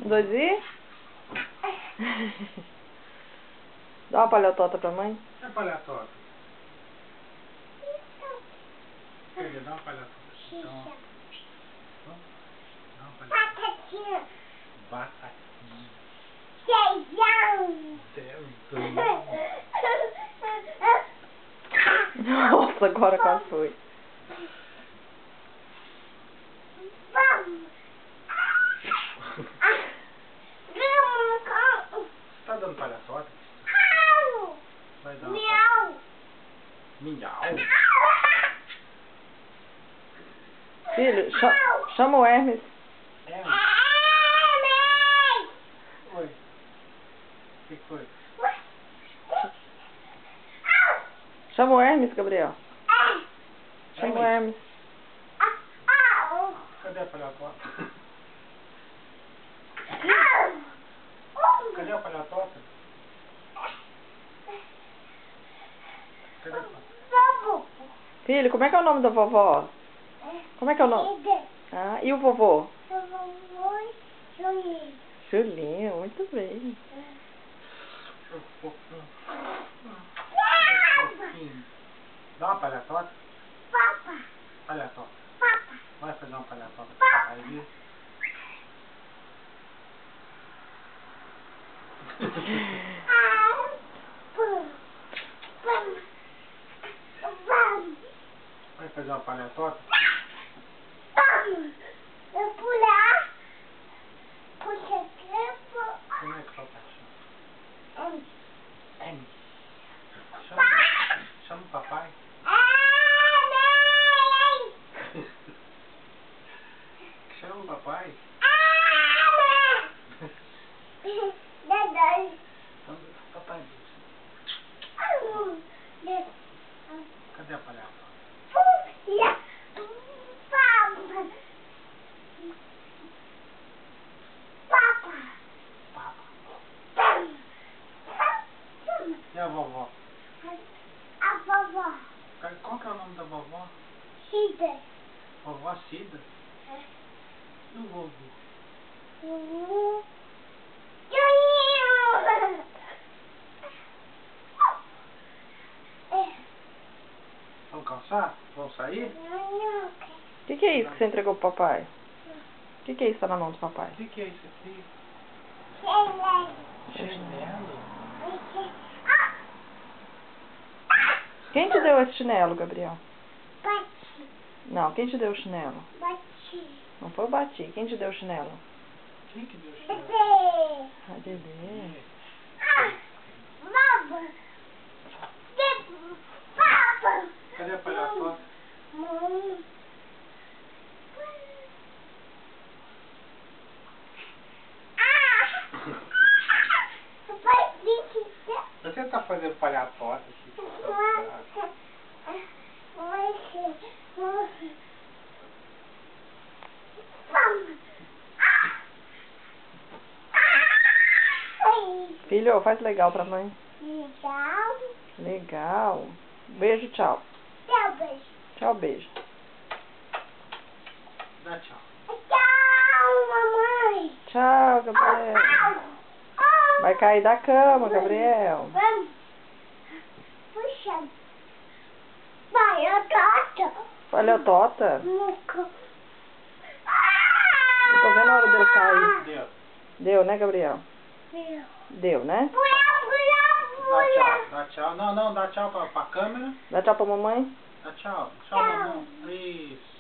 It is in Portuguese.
Um, dois e... Dá uma palhotota pra mãe. É palhotota. Filha, dá uma palhotota. Então, dá uma palhotota. Batatinha. Batatinha. Feijão. Feijão. Nossa, agora quase foi. Vamos. Tá dando palhotota? Vai dar uma Miau. Miau. Filho, chama o Hermes. É. Oi. O que foi? Chama o Hermes, Gabriel. Chama o Hermes. Cadê a palhotota? Cadê a palhotota? Cadê a palhotota? Filho, como é que é o nome da vovó? Como é que é o nome? Ah, e o vovô? Julinho, muito bem. Dá uma palhotota? Papa. Palhotota. Papa. Vai fazer uma palhotota pra papai ver? Vai fazer uma palhotota? Eu pular. Puxa tempo. Como é que fala? M. Chama o papai. Chama o papai. Papai. Cadê a palhotota? E a vovó? A vovó. Qual que é o nome da vovó? Cida. Vovó Cida? E o vovô? Vamos calçar? Vamos sair? O que é isso que você entregou pro papai? O que é isso que tá na mão do papai? O que é isso aqui? Chinelo? Quem te deu esse chinelo, Gabriel? Bati. Não, quem te deu o chinelo? Bati. Não foi o Bati. Quem te deu o chinelo? Quem que deu chinelo? Bebê. A bebê. Baba. Papa. Cadê a palhotota? Você tá fazendo palhotota aqui? Filho, faz legal pra mãe. Legal. Legal. Beijo, tchau. Tchau, beijo. Tchau, beijo. Dá tchau. Tchau, mamãe. Tchau, Gabriel. Vai cair da cama, Gabriel. Vamos. Puxa. Vai, eu toco. Palhotota. Nunca. Eu tô vendo a hora dele cair. Deu. Deu, né, Gabriel? Meu. Deu, né? Dá tchau. Dá tchau. Não, dá tchau pra câmera. Dá tchau pra mamãe. Dá tchau. Tchau, mamãe. Isso.